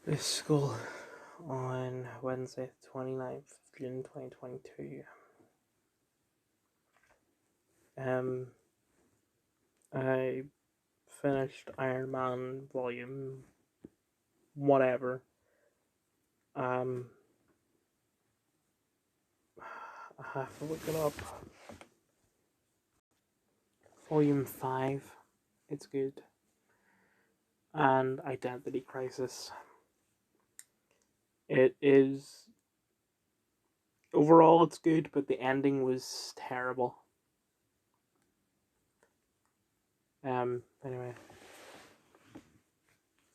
This school on Wednesday, 29th of June 2022. Um, I finished Iron Man Volume whatever. Um, I have to look it up. Volume 5. It's good. And Identity Crisis. It is. Overall, it's good, but the ending was terrible. Anyway.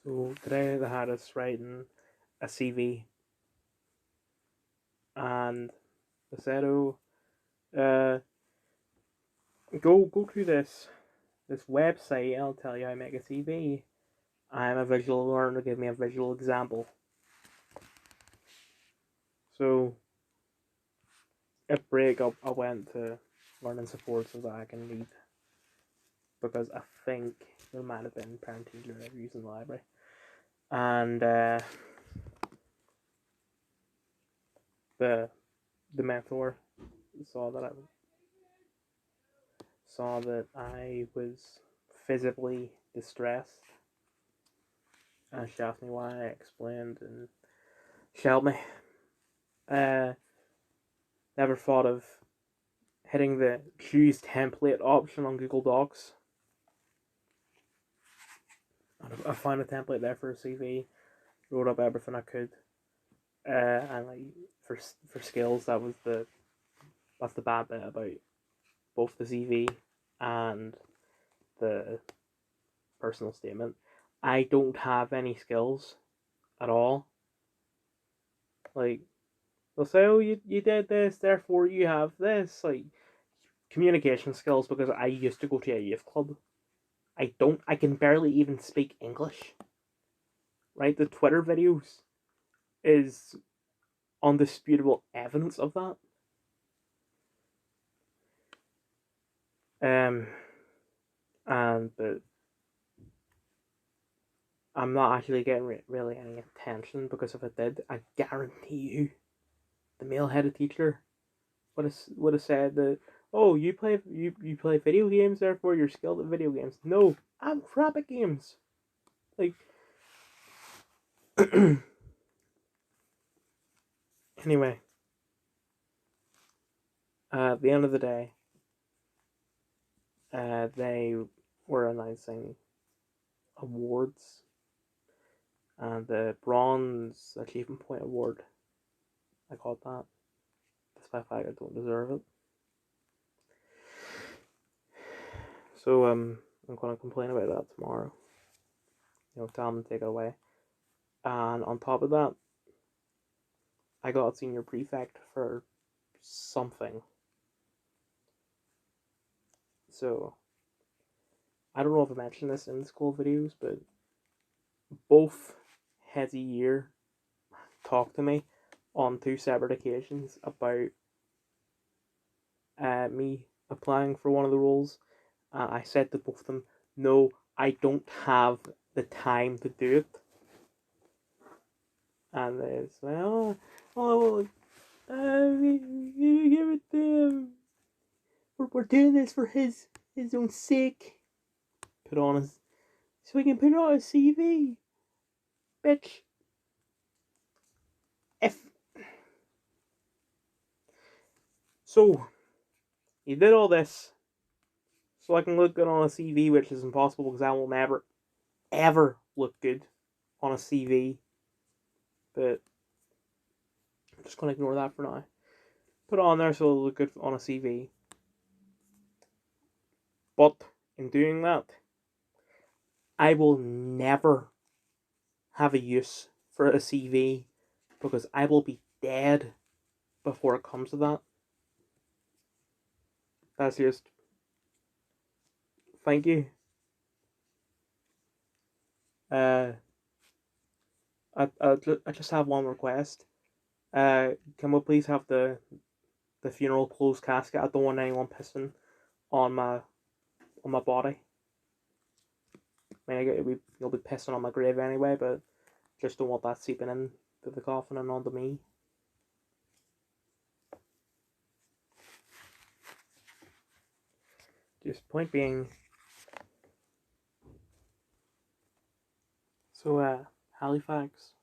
So today they had us writing a CV. And they said, oh, go to this website. I'll tell you how to make a CV. I'm a visual learner. Give me a visual example. So at break, I went to learning support so that I can read, because I think there might have been parent-teacher reviews in the library, and the mentor saw that I was physically distressed, and she asked me why. I explained, and she helped me. Never thought of hitting the choose template option on Google Docs. I found a template there for a CV, wrote up everything I could, and like for skills, that's the bad bit about both the CV and the personal statement. I don't have any skills at all. Like, they'll say, "Oh, you did this, therefore you have this." Like, communication skills, because I used to go to a youth club. I can barely even speak English. Right? The Twitter videos is undisputable evidence of that. Um, but I'm not actually getting really any attention, because if I did, I guarantee you, the male-headed teacher would have said that, "Oh, you play video games, therefore you're skilled at video games." No, I'm crap at games. Like, anyway, at the end of the day, they were announcing awards, and the Bronze Achievement Point Award, I got that, despite the fact I don't deserve it. So I'm gonna complain about that tomorrow. Tell them to take it away. And on top of that, I got senior prefect for something. So I don't know if I mentioned this in the school videos, but both heads of year talked to me on 2 separate occasions about me applying for one of the roles. I said to both of them, "No, I don't have the time to do it." And they say, "Oh, you give it to him. We're doing this for his own sake. Put on his, so we can put it on his CV, bitch." If so, you did all this so I can look good on a CV, which is impossible because I will never, ever look good on a CV. But I'm just gonna ignore that for now. Put it on there so it'll look good on a CV. But in doing that, I will never have a use for a CV, because I will be dead before it comes to that. That's just, thank you. Uh, I just have one request. Can we please have the funeral closed casket? I don't want anyone pissing on my body. I mean, you'll be pissing on my grave anyway, but Just don't want that seeping in to the coffin and onto me. Just point being. So Halifax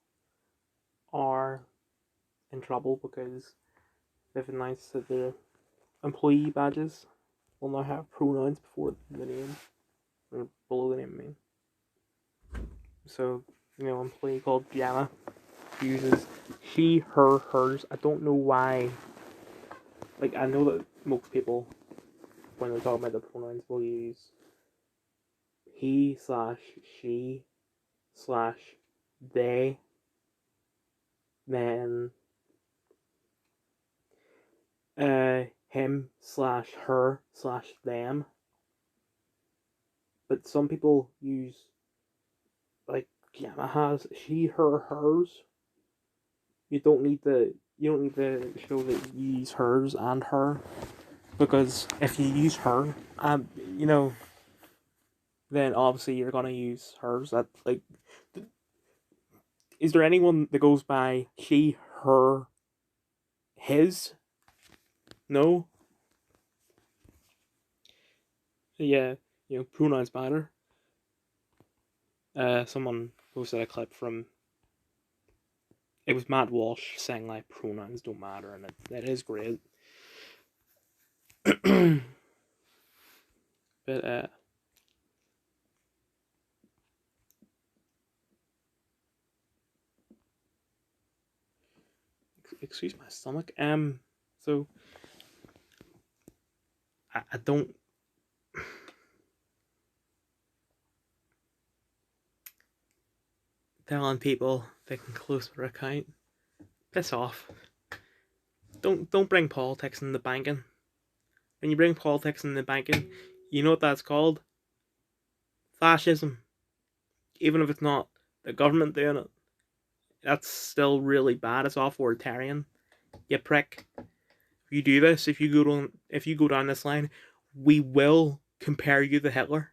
are in trouble because they've announced that the employee badges will now have pronouns before the name or below the name. I mean, so employee called Gianna uses she, her, hers. I don't know why. Like, I know that most people, when they're talking about the pronouns, will use he slash she slash they, then him slash her slash them. But some people use, like Gemma has, she, her, hers. You don't need to show that you use hers and her, because if you use her, then obviously you're gonna use hers. That, like, is there anyone that goes by she, her, his? No. Yeah, pronouns matter. Someone posted a clip from, it was Matt Walsh saying like pronouns don't matter, and it is great. But excuse my stomach. So I don't. Telling people they can close their account. Piss off. Don't bring politics in the banking. When you bring politics in the banking, you know what that's called? Fascism. Even if it's not the government doing it, that's still really bad. It's authoritarian. You prick. If you do this, if you go down this line, we will compare you to Hitler.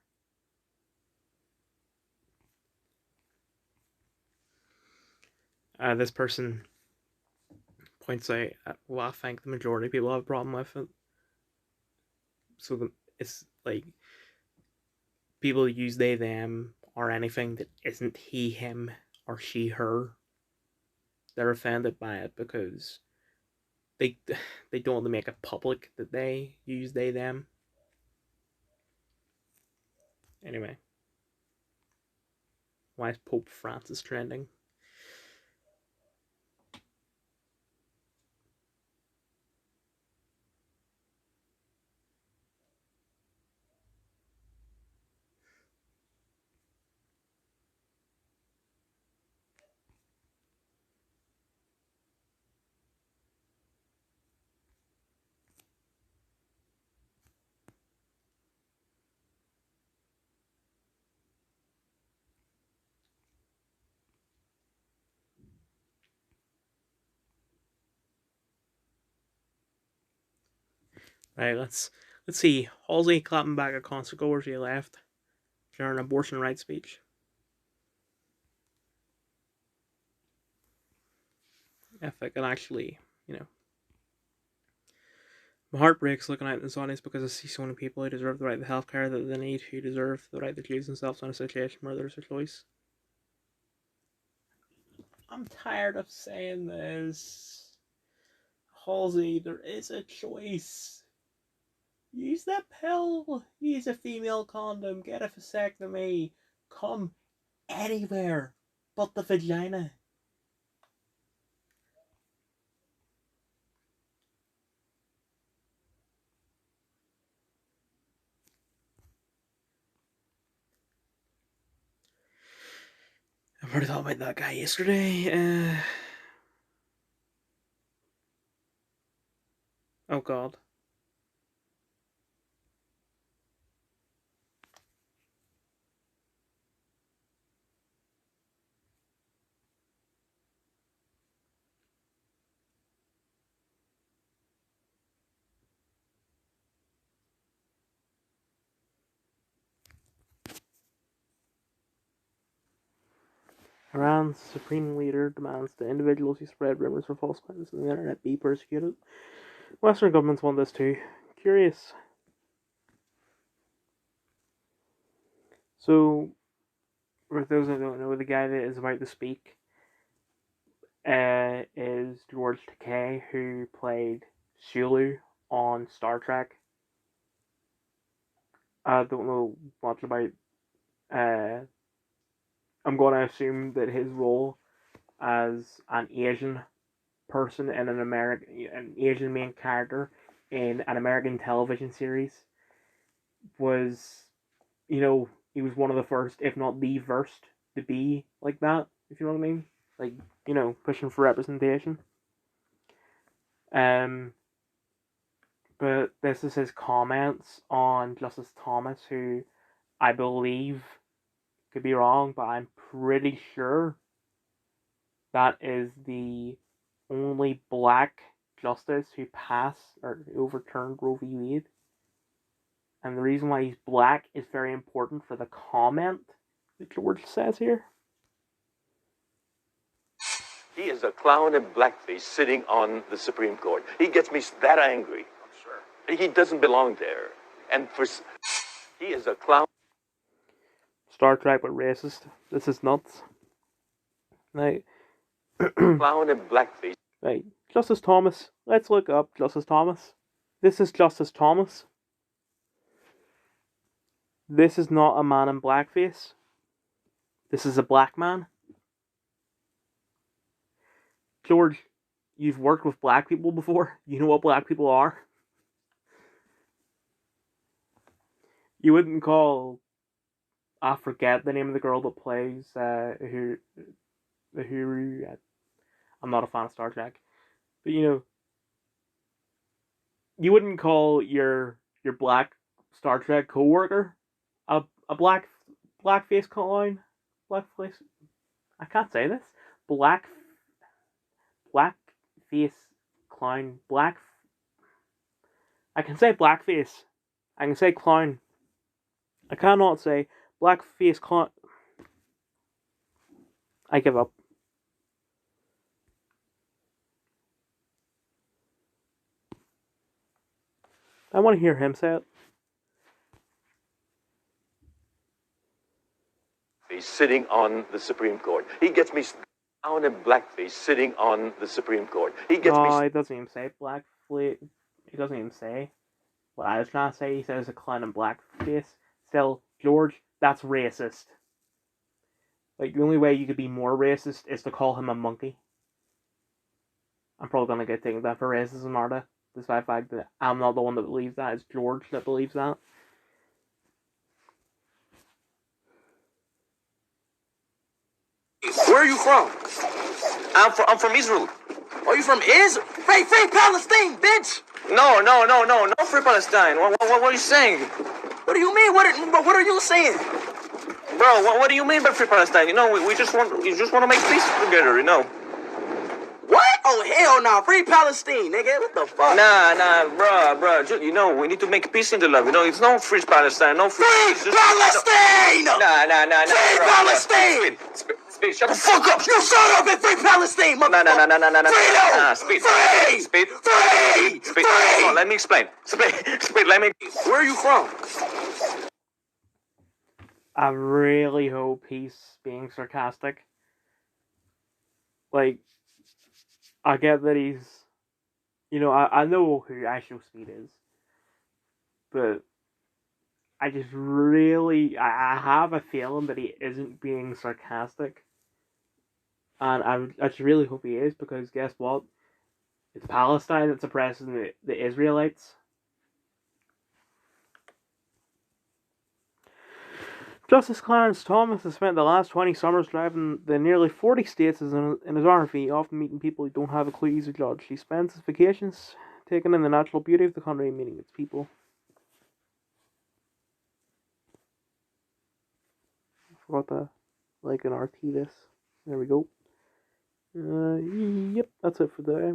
This person points out, well, I think the majority of people have a problem with it. So it's like people use they, them, or anything that isn't he, him, or she, her. They're offended by it because they don't want to make it public that they use they, them. Anyway, why is Pope Francis trending? Right, let's see. Halsey clapping back at concert goers he left during an abortion rights speech. If I can actually, my heart breaks looking at this audience because I see so many people who deserve the right to healthcare that they need, who deserve the right to choose themselves in a situation where there's a choice. I'm tired of saying this. Halsey, there is a choice. Use that pill. Use a female condom. Get a vasectomy. Come anywhere but the vagina. I've already thought about that guy yesterday. Oh God. Iran's supreme leader demands that individuals who spread rumors or false claims on the internet be persecuted. Western governments want this too. Curious. So, for those that don't know, the guy that is about to speak is George Takei, who played Sulu on Star Trek. I don't know much about. I'm going to assume that his role as an Asian person in an Asian main character in an American television series was, he was one of the first, if not the first, to be like that. If you know what I mean, like pushing for representation. But this is his comments on Justice Thomas, who I believe, could be wrong, but I'm pretty sure that is the only black justice who passed or overturned Roe v. Wade. And the reason why he's black is very important for the comment that George says here. He is a clown in blackface sitting on the Supreme Court. He gets me that angry. I'm sure. He doesn't belong there. And he is a clown. Star Trek but racist. This is nuts. Right. Clown in blackface. Right. Justice Thomas. Let's look up Justice Thomas. This is Justice Thomas. This is not a man in blackface. This is a black man. George, you've worked with black people before. You know what black people are. You wouldn't call, I forget the name of the girl that plays Uhuru. I'm not a fan of Star Trek, but you wouldn't call your black Star Trek coworker a blackface clown. Blackface. I can't say this. Blackface clown. I can say blackface. I can say clown. I cannot say blackface clown. I give up. I want to hear him say it. He's sitting on the Supreme Court. He gets me down in blackface sitting on the Supreme Court. He gets me. No, he doesn't even say blackface. He doesn't even say what I was trying to say. He says a clown in blackface. Still, George, that's racist. Like, the only way you could be more racist is to call him a monkey. I'm probably gonna get taken down for racism, Arda. Despite the fact that I'm not the one that believes that, it's George that believes that. Where are you from? I'm from Israel. Are you from Israel? Free Palestine, bitch! No, free Palestine. What are you saying? What do you mean? What are you saying? Bro, what do you mean by free Palestine? We just want to make peace together, What? Oh, hell no. Free Palestine, nigga. What the fuck? Nah, bro. We need to make peace in the love. It's no free Palestine. No free Palestine! Nah. Free Palestine! Speed, shut the fuck up! You shut up and free Palestine, motherfucker! No. Speed. Free! Come on, let me explain. Speed, let me... Where are you from? I really hope he's being sarcastic. Like, I get that he's... I know who IShowSpeed is. But I just really... I have a feeling that he isn't being sarcastic. And I just really hope he is, because guess what? It's Palestine that's oppressing the Israelites. Justice Clarence Thomas has spent the last 20 summers driving the nearly 40 states in his RV, often meeting people who don't have a clue he's a judge. He spends his vacations taking in the natural beauty of the country and meeting its people. I forgot to like an RT this. There we go. Yep, that's it for today.